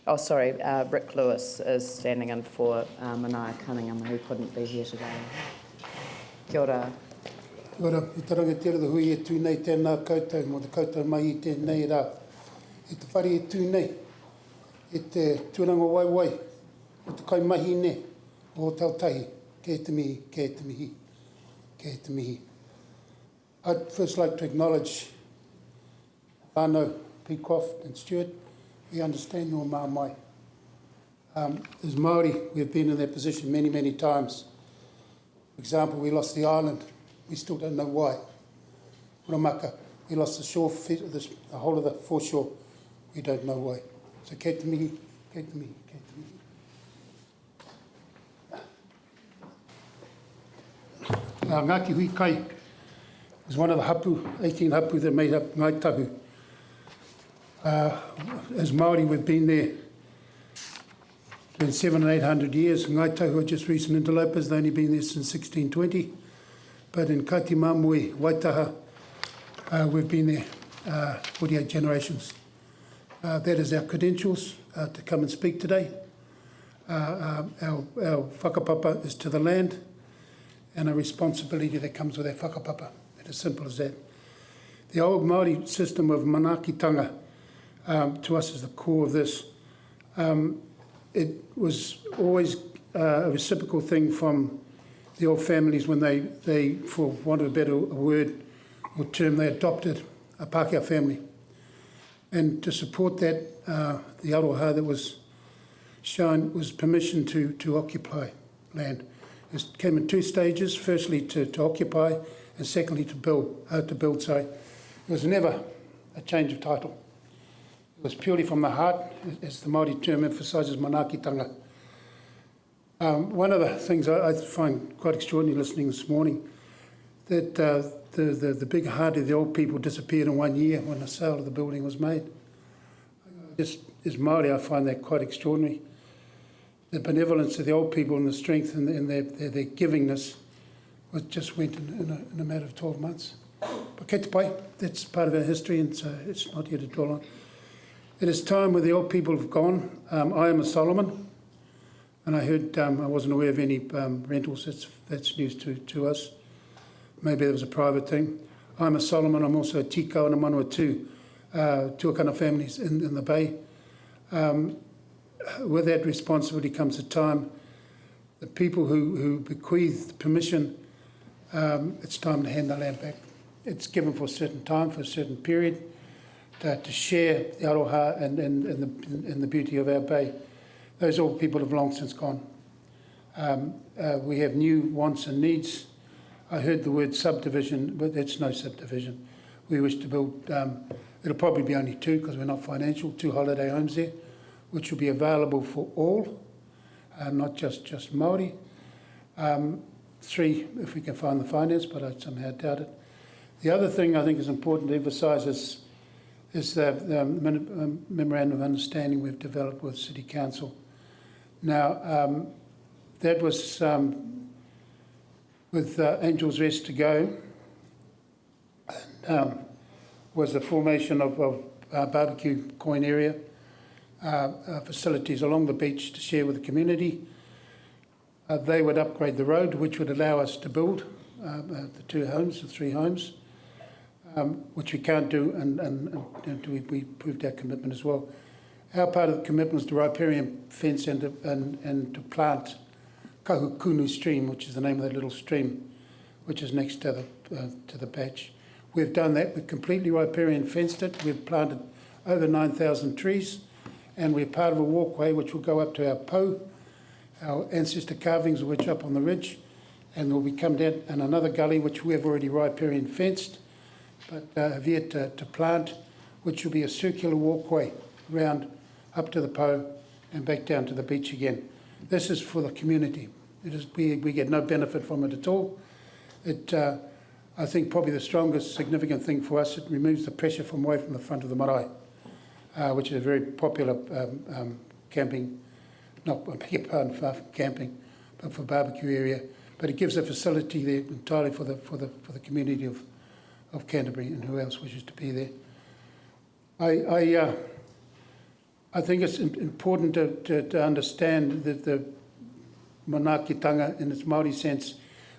Oh, sorry, Rick Lewis is standing in for Manaia Cunningham, who couldn't be here today. Kia ora. Kia ora, I tarangatira te hui e tūnei tēnā koutou, mō te koutou mai I tēnei rā. E te whare e tūnei, e te tūranga waiwai, o te kaimahi ne, o tautahi, kei te mihi, kei te mihi, kei te mihi. I'd first like to acknowledge whānau, Peacock and Stewart. We understand your mā mai. As Māori, we've been in that position many, many times. For example, we lost the island. We still don't know why. Ramaka, we lost the shore, the whole of the foreshore. We don't know why. So kei te mihi, kei te mihi, kei te mihi. Ngāki Hui Kai was one of the hapu, 18 hapu that made up Ngai Tahu. As Māori, we've been there. It's been 700 and 800 years. Ngai Tahu are just recent interlopers. They've only been there since 1620. But in Kaiti Mamui, Waitaha, we've been there 48 generations. That is our credentials to come and speak today. Our whakapapa is to the land, and a responsibility that comes with our whakapapa. It's as simple as that. The old Māori system of manakitanga, to us is the core of this. It was always a reciprocal thing from the old families when they, for want of a better word or term, they adopted a Pākehā family. And to support that, the aroha that was shown was permission to occupy land. It came in two stages, firstly to occupy and secondly to build. It was never a change of title. It was purely from the heart, as the Māori term emphasises, manakitanga. One of the things I find quite extraordinary listening this morning, that the big heart of the old people disappeared in 1 year when the sale of the building was made. Just as Māori, I find that quite extraordinary. The benevolence of the old people and the strength and their givingness just went in a matter of 12 months. But kei te pai, that's part of our history, and so it's not here to dwell on. It is time where the old people have gone. I am a Solomon, and I heard, I wasn't aware of any rentals. That's news to us. Maybe it was a private thing. I'm a Solomon. I'm also a Tikau and a Manawatu, tuakana families in the Bay. With that responsibility comes a time, the people who bequeath permission, it's time to hand the land back. It's given for a certain time, for a certain period, to share the aroha and the beauty of our bay. Those old people have long since gone. We have new wants and needs. I heard the word subdivision, but that's no subdivision. We wish to build, it'll probably be only two because we're not financial, 2 holiday homes there, which will be available for all, not just Māori. 3, if we can find the finance, but I somehow doubt it. The other thing I think is important to emphasise is the memorandum of understanding we've developed with City Council. Now, that was with Angels Rest to go, was the formation of barbecue coin area, facilities along the beach to share with the community. They would upgrade the road, which would allow us to build the 2 homes, the 3 homes, which we can't do, and we proved our commitment as well. Our part of the commitment was the riparian fence and to plant Kahukunu stream, which is the name of that little stream, which is next to the patch. We've done that. We've completely riparian fenced it. We've planted over 9,000 trees, and we're part of a walkway which will go up to our po, our ancestor carvings, which are up on the ridge, and will be come down in another gully which we have already riparian fenced, but have yet to plant, which will be a circular walkway around up to the po and back down to the beach again. This is for the community. It is, we get no benefit from it at all. I think probably the strongest significant thing for us, it removes the pressure from away from the front of the marae, which is a very popular camping, not, I beg your pardon, far from camping, but for barbecue area. But it gives a facility there entirely for the community of Canterbury and who else wishes to be there. I think it's important to understand that the manaakitanga, in its Māori sense,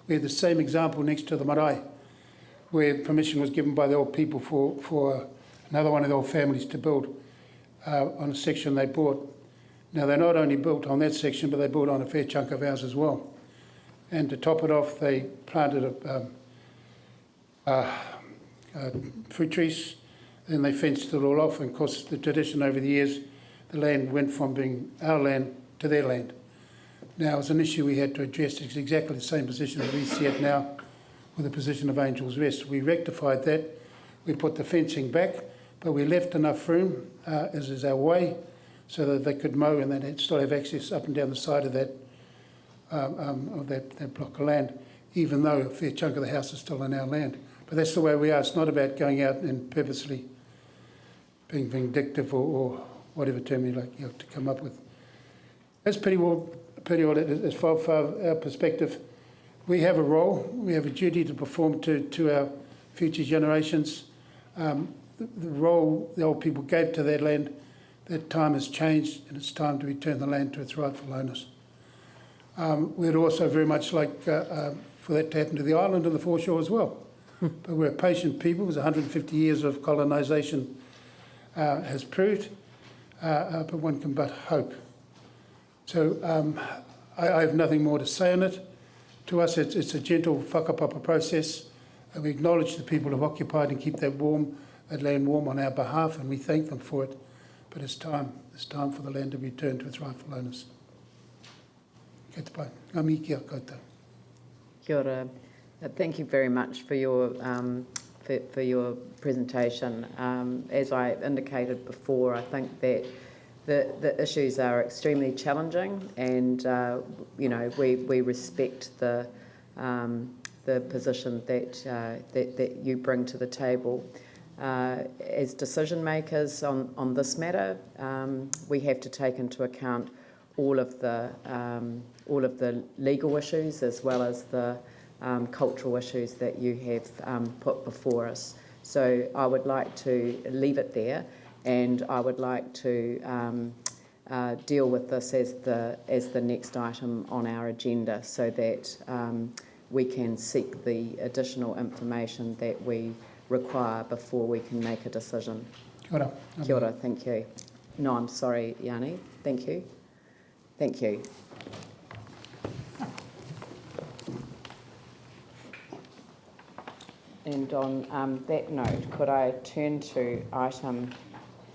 we had the same example next to the marae, where permission was given by the old people for another one of the old families to build on a section they bought. Now, they not only built on that section, but they built on a fair chunk of ours as well. And to top it off, they planted fruit trees, and they fenced it all off. And of course, the tradition over the years, the land went from being our land to their land. Now, it's an issue we had to address. It's exactly the same position that we see it now with the position of Angels Rest. We rectified that. We put the fencing back, but we left enough room, as is our way, so that they could mow and they'd still have access up and down the side of that block of land, even though a fair chunk of the house is still in our land. But that's the way we are. It's not about going out and purposely being vindictive or whatever term you like to come up with. That's pretty well as far our perspective. We have a role, we have a duty to perform to our future generations. The role the old people gave to that land, that time has changed, and it's time to return the land to its rightful owners. We'd also very much like for that to happen to the island and the foreshore as well. But we're a patient people, as 150 years of colonisation has proved, but one can but hope. So I have nothing more to say on it. To us, it's a gentle whakapapa process. We acknowledge the people who have occupied and keep that land warm on our behalf, and we thank them for it. But it's time for the land to return to its rightful owners. Kia te pai. Ngā mihi kia koutou. Kia ora. Thank you very much for your presentation. As I indicated before, I think that the issues are extremely challenging, and we respect the position that you bring to the table. As decision makers on this matter, we have to take into account all of the legal issues as well as the cultural issues that you have put before us. So I would like to leave it there, and I would like to deal with this as the next item on our agenda, so that we can seek the additional information that we require before we can make a decision. Kia ora. Kia ora, thank you. No, I'm sorry, Yanni. Thank you. Thank you. And on that note, could I turn to item